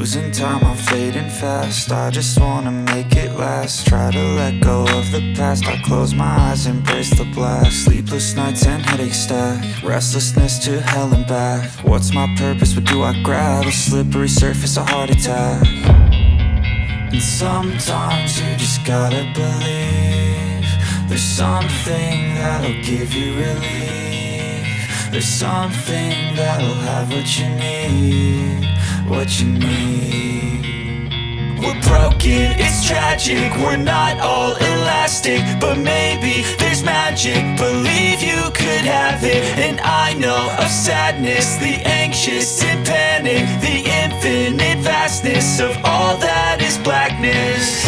losing time, I'm fading fast. I just wanna make it last. Try to let go of the past. I close my eyes, embrace the blast. Sleepless nights and headaches stack. Restlessness to hell and back. What's my purpose, what do I grab? A slippery surface, a heart attack. And sometimes you just gotta believe there's something that'll give you relief. There's something that'll have what you need, what you need. We're broken, it's tragic, we're not all elastic, but maybe there's magic, believe you could have it. And I know of sadness, the anxious and panic, the infinite vastness of all that is blackness.